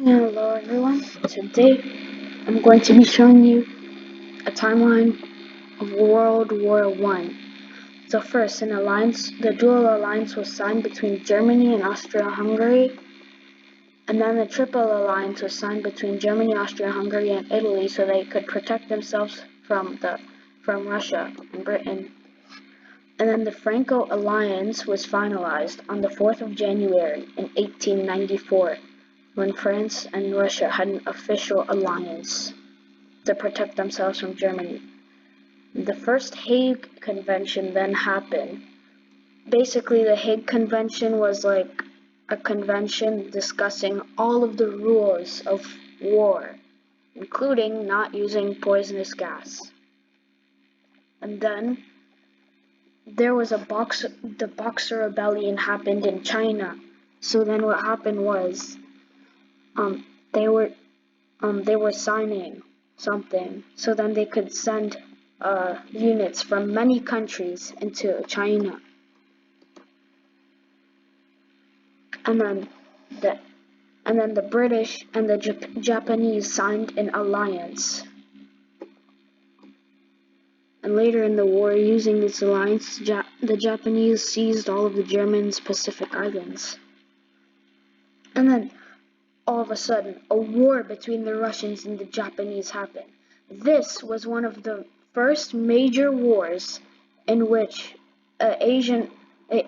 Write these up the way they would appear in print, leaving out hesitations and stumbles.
Hello everyone. Today I'm going to be showing you a timeline of World War One. So first, the dual alliance was signed between Germany and Austria-Hungary, and then the triple alliance was signed between Germany, Austria-Hungary, and Italy, so they could protect themselves from Russia and Britain. And then the Franco alliance was finalized on the 4th of January in 1894. When France and Russia had an official alliance to protect themselves from Germany. The first Hague Convention then happened. Basically, the Hague Convention was like a convention discussing all of the rules of war, including not using poisonous gas. And then there was the Boxer Rebellion happened in China. So then what happened was they were signing something, so then they could send units from many countries into China. And then the British and the Japanese signed an alliance. And later in the war, using this alliance, the Japanese seized all of the Germans' Pacific Islands. And then all of a sudden, a war between the Russians and the Japanese happened. This was one of the first major wars in which an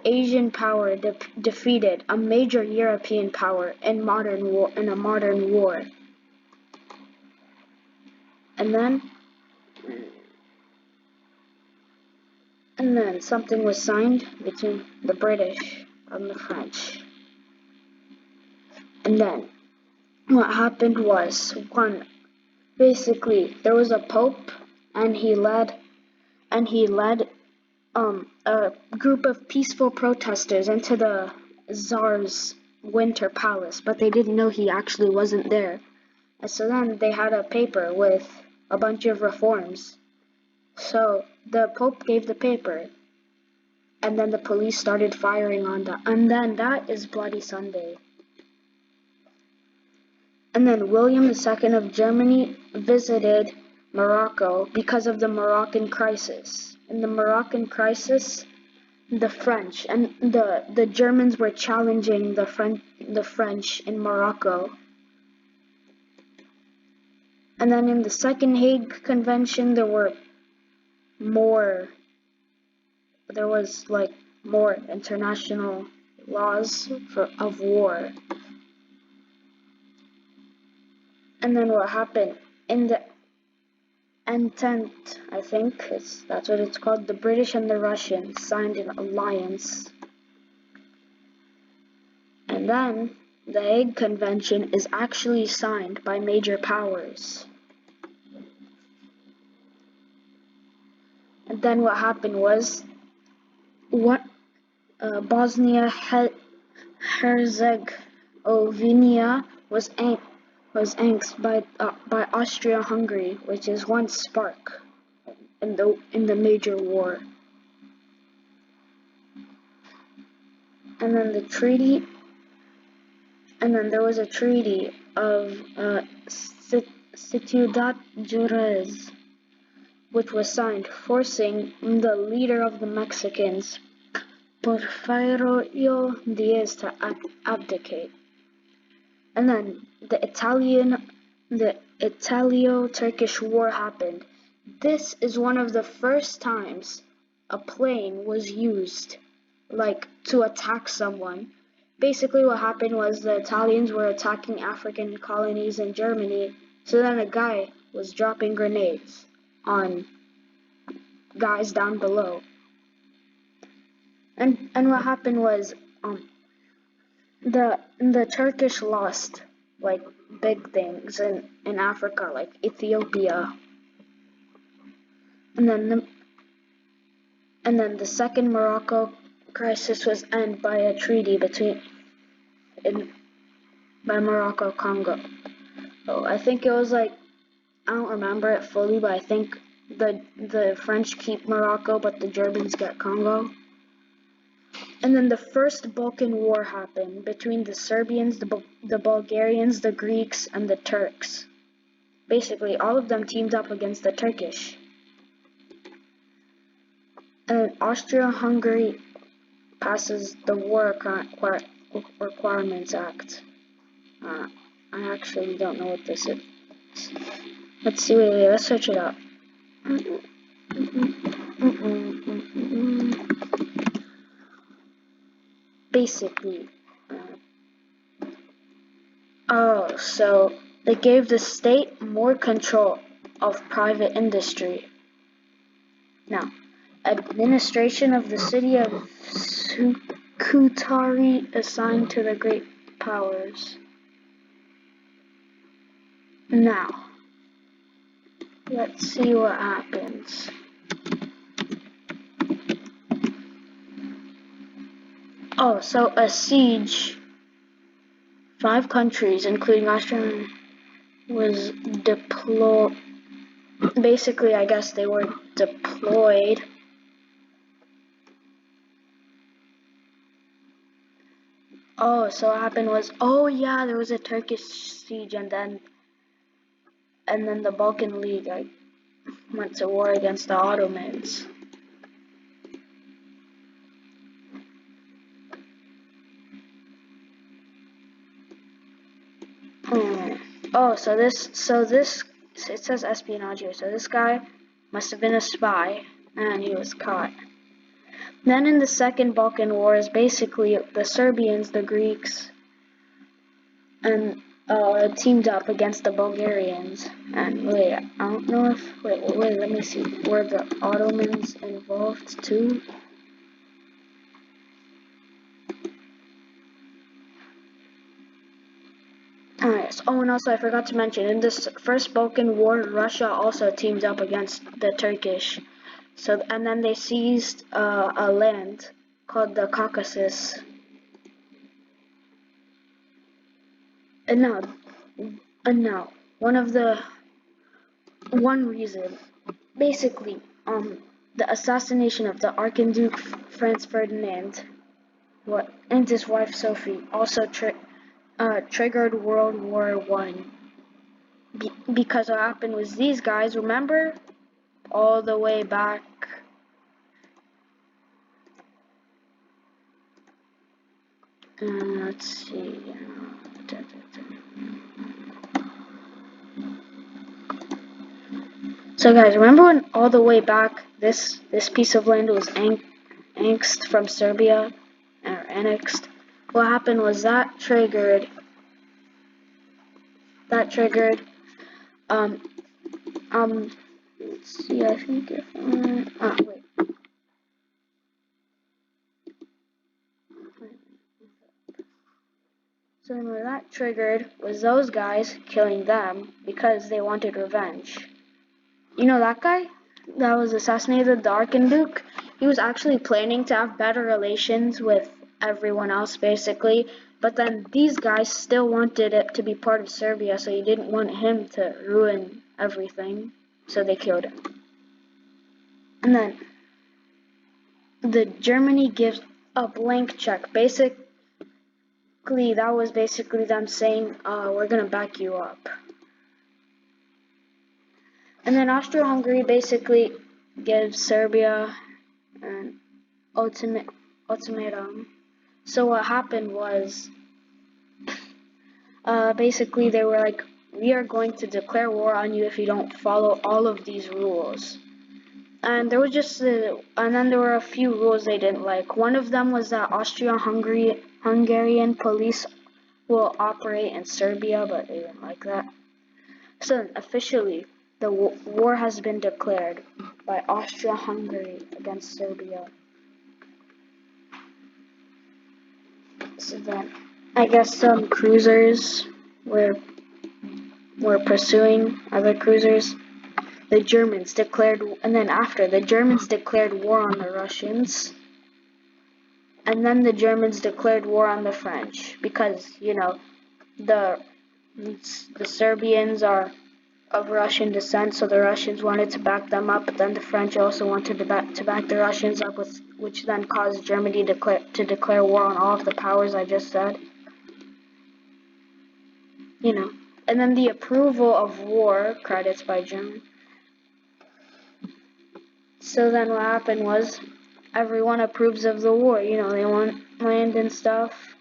Asian power defeated a major European power in a modern war. And then something was signed between the British and the French. And then what happened was basically there was a pope, and he led a group of peaceful protesters into the Tsar's winter palace, but they didn't know he actually wasn't there. And so then they had a paper with a bunch of reforms. So the Pope gave the paper, and then the police started firing on them. And then that is Bloody Sunday. And then William II of Germany visited Morocco because of the Moroccan crisis. In the Moroccan crisis, the French and the Germans were challenging the French in Morocco. And then in the Second Hague Convention, there was more international laws of war. And then what happened in the Entente, I think that's what it's called, the British and the Russians signed an alliance. And then the Hague Convention is actually signed by major powers. And then what happened was Bosnia-Herzegovina was annexed by Austria-Hungary, which is one spark in the major war. And then there was a treaty of Ciudad Juarez, which was signed, forcing the leader of the Mexicans, Porfirio Diaz, to abdicate. And then the Italo-Turkish War happened. This is one of the first times a plane was used, to attack someone. Basically what happened was the Italians were attacking African colonies in Germany, so then a guy was dropping grenades on guys down below. And what happened was the Turkish lost big things in Africa, like Ethiopia. And then the second Morocco crisis was ended by a treaty by Morocco Congo. Oh, I think it was I don't remember it fully, but I think the French keep Morocco, but the Germans get Congo. And then the First Balkan War happened between the Serbians, the Bulgarians, the Greeks, and the Turks. Basically, all of them teamed up against the Turkish. And Austria-Hungary passes the War Requirements Act. I actually don't know what this is. Let's see, wait, let's search it up. Basically, so they gave the state more control of private industry. Now, administration of the city of Scutari assigned to the great powers. Now, let's see what happens. Oh, so a siege. 5 countries, including Austria, was deployed. Basically, I guess they were deployed. Oh, so what happened was, oh yeah, there was a Turkish siege, and then the Balkan League went to war against the Ottomans. Oh, so this, it says espionage here. So this guy must have been a spy, and he was caught. Then in the Second Balkan Wars, basically the Serbians, the Greeks, and teamed up against the Bulgarians. And wait, I don't know if wait, let me see. Were the Ottomans involved too? Yes. Oh, and also I forgot to mention, in this First Balkan War, Russia also teamed up against the Turkish. So, and then they seized a land called the Caucasus. And now, one reason, basically, the assassination of the Archduke Franz Ferdinand, and his wife Sophie, also triggered World War I. Because what happened was, these guys, remember, all the way back, let's see, so guys, remember when all the way back this piece of land was annexed from Serbia, or annexed? What happened was that triggered let's see, I think if wait. So what that triggered was those guys killing them because they wanted revenge. You know that guy that was assassinated, the Archduke? He was actually planning to have better relations with everyone else, basically. But then these guys still wanted it to be part of Serbia, so you didn't want him to ruin everything. So they killed him. And then the Germany gives a blank check. Basically, that was basically them saying, we're gonna back you up. And then Austria-Hungary basically gives Serbia an ultimatum. So what happened was, basically they were like, we are going to declare war on you if you don't follow all of these rules. And there was and then there were a few rules they didn't like. One of them was that Hungarian police will operate in Serbia, but they didn't like that. So then, officially, the war has been declared by Austria-Hungary against Serbia. So then, I guess some cruisers were pursuing other cruisers. The Germans declared, and then after, the Germans declared war on the Russians. And then the Germans declared war on the French because, you know, the Serbians are of Russian descent, so the Russians wanted to back them up, but then the French also wanted to back the Russians up with which then caused Germany to declare war on all of the powers I just said. And then the approval of war credits by Germany. So then what happened was everyone approves of the war. They want land and stuff.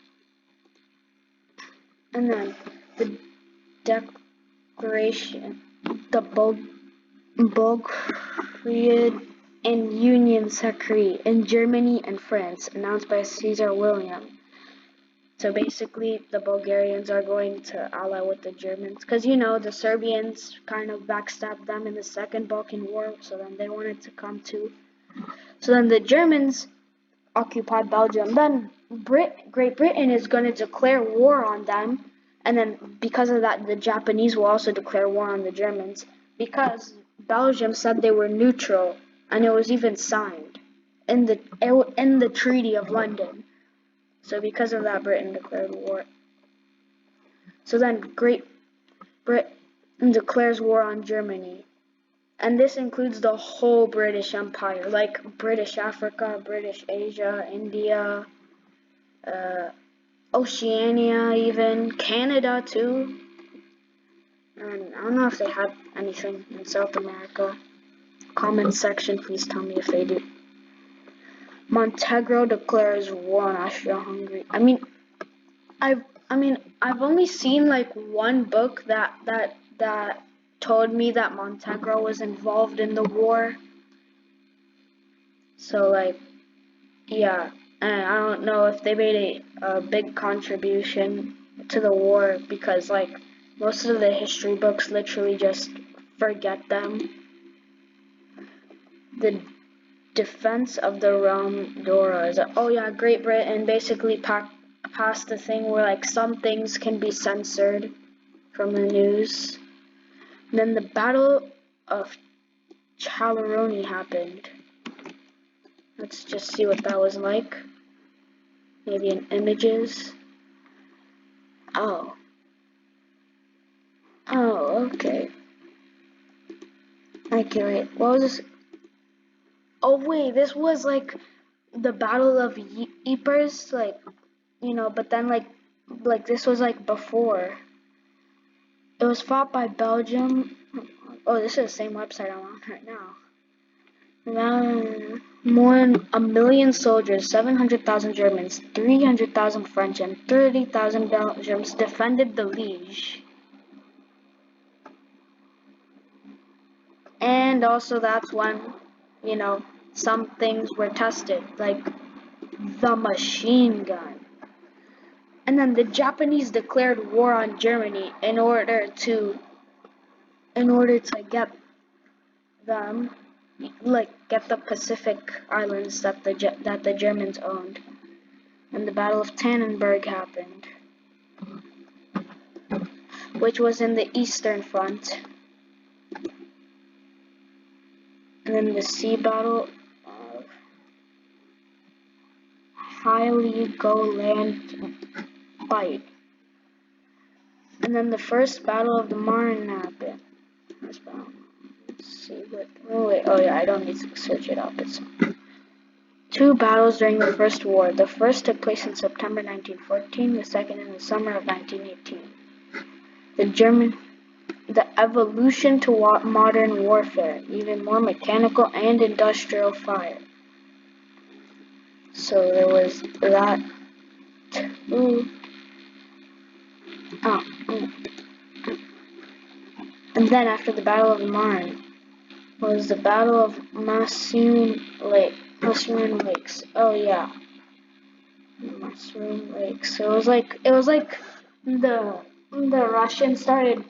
And then the declaration, the Bulgarian and Union Decree in Germany and France, announced by Caesar William. So basically, the Bulgarians are going to ally with the Germans, because the Serbians kind of backstabbed them in the Second Balkan War, so then they wanted to come too. So then the Germans occupied Belgium. Then Great Britain is going to declare war on them, and then because of that, the Japanese will also declare war on the Germans, because Belgium said they were neutral, and it was even signed in the Treaty of London. So because of that, Britain declared war. So then Great Britain declares war on Germany. And this includes the whole British Empire, like British Africa, British Asia, India, Oceania even, Canada too. And I don't know if they had anything in South America. Comment section, please tell me if they do. Montenegro declares war on Austria-Hungary. I've only seen like one book that told me that Montenegro was involved in the war. So like, yeah, and I don't know if they made a big contribution to the war, because like most of the history books literally just forget them. The defense of the Realm Dora is Great Britain basically passed the thing where like some things can be censored from the news. And then the Battle of Charleroi happened. Let's just see what that was like. Maybe in images. Oh, okay. Okay, wait. What was this? Oh, wait. This was like the Battle of Ypres, like, but then like this was like before. It was fought by Belgium. Oh, this is the same website I'm on right now. More than 1 million soldiers, 700,000 Germans, 300,000 French, and 30,000 Belgians defended the Liege. And also that's when, some things were tested, like the machine gun. And then the Japanese declared war on Germany in order to get them, get the Pacific Islands that the Germans owned. And the Battle of Tannenberg happened, which was in the Eastern Front. And then the Sea Battle of Heligoland Bight. And then the First Battle of the Marne happened. Let's see what. I don't need to search it up. It's 2 battles during the First War. The first took place in September 1914, the second in the summer of 1918. The evolution to modern warfare, even more mechanical and industrial fire. So there was that too. And then after the Battle of Marne was the Battle of Massoun Lakes. Oh yeah, Massoun Lakes. So it was like the Russians started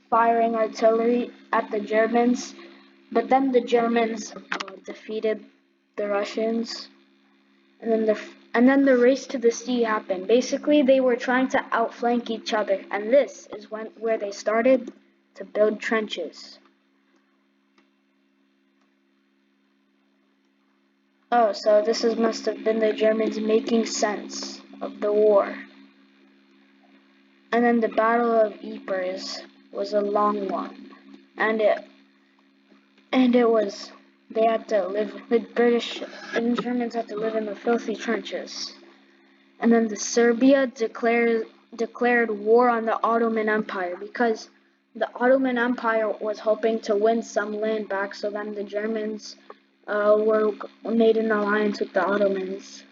firing artillery at the Germans, but then the Germans defeated the Russians, and then the race to the sea happened. Basically, they were trying to outflank each other, and this is where they started to build trenches. Oh, so this must have been the Germans making sense of the war. And then the Battle of Ypres was a long one, and it was they had to live, the British and Germans had to live in the filthy trenches. And then the Serbia declared war on the Ottoman Empire because the Ottoman Empire was hoping to win some land back, so then the Germans were made an alliance with the Ottomans.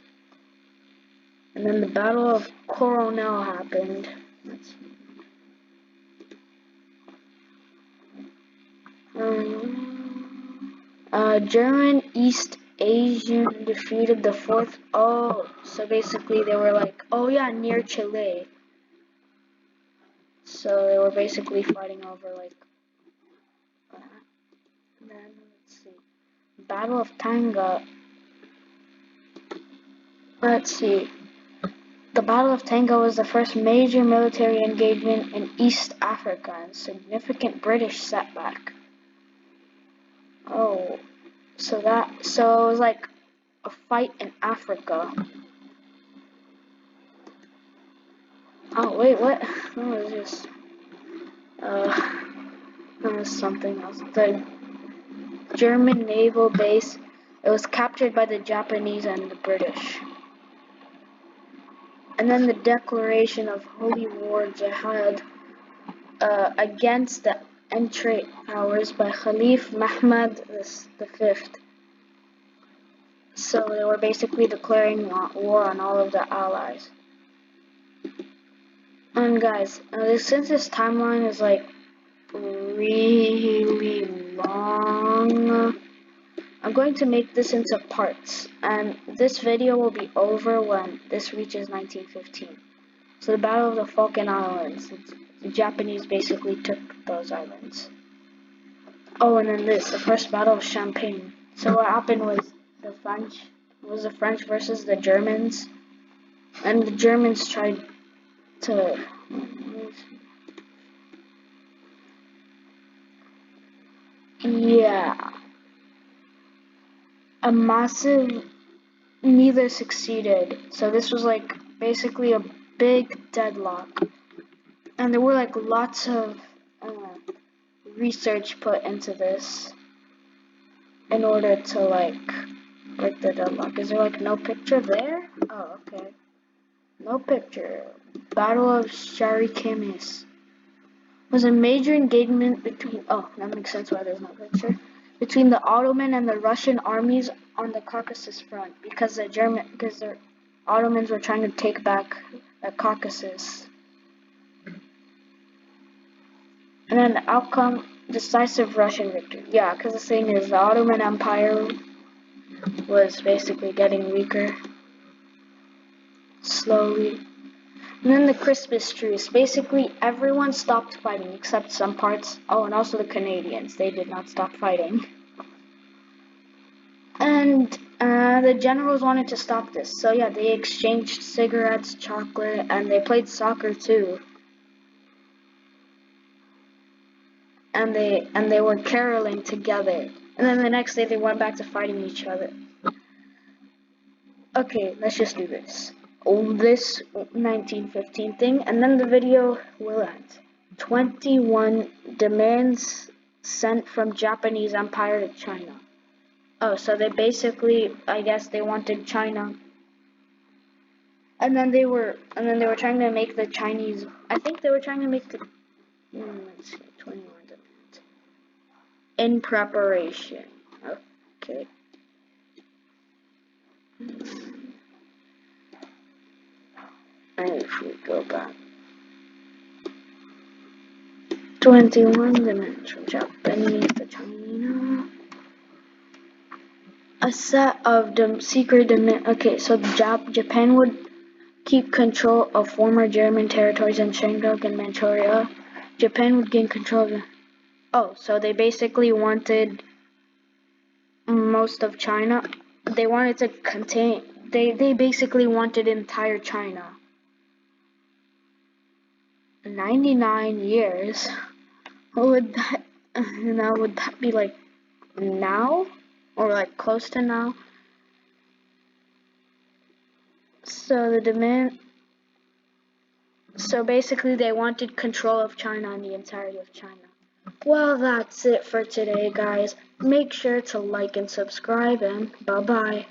And then the Battle of Coronel happened. German East Asian defeated the fourth. Oh, so basically they were like, oh yeah, near Chile. So they were basically fighting over like. And then let's see, Battle of Tanga. Let's see. The Battle of Tanga was the first major military engagement in East Africa and significant British setback. Oh, so it was like a fight in Africa. Oh wait, what? What was this? That was something else. The German naval base. It was captured by the Japanese and the British. And then the declaration of holy war jihad against the Entente powers by Caliph Muhammad V. So they were basically declaring war on all of the allies. And guys, since this timeline is like really long, I'm going to make this into parts, and this video will be over when this reaches 1915. So the Battle of the Falkland Islands. The Japanese basically took those islands. Oh, and then the first Battle of Champagne. So what happened was the French versus the Germans, and the Germans tried to. Yeah. A massive. Neither succeeded. So this was like basically a big deadlock. And there were like lots of research put into this in order to like break the deadlock. Is there like no picture there? Oh, okay. No picture. Battle of Sharikimis was a major engagement between. Oh, that makes sense why there's no picture. Between the Ottoman and the Russian armies on the Caucasus front, because the Ottomans were trying to take back the Caucasus. And then the outcome, decisive Russian victory. Yeah, because the thing is, the Ottoman Empire was basically getting weaker slowly. And then the Christmas truce. Basically, everyone stopped fighting except some parts. Oh, and also the Canadians. They did not stop fighting. And the generals wanted to stop this. So yeah, they exchanged cigarettes, chocolate, and they played soccer too. And they were caroling together. And then the next day they went back to fighting each other. Okay, let's just do this. This 1915 thing, and then the video will end. 21 demands sent from Japanese Empire to China. Oh, so they basically, I guess they wanted China. And then they were trying to make the Chinese, I think they were trying to make the, let's see, 21 demands. In preparation. Okay. And if we go back. 21 demands from Japanese to China. A set of secret demands. Okay, so Japan would keep control of former German territories in Shandong and Manchuria. Japan would gain control of the. Oh, so they basically wanted most of China. They wanted to contain. They basically wanted entire China. 99 years. What would that? Would that be like now, or like close to now? So the demand. So basically, they wanted control of China and the entirety of China. Well, that's it for today, guys. Make sure to like and subscribe, and bye bye.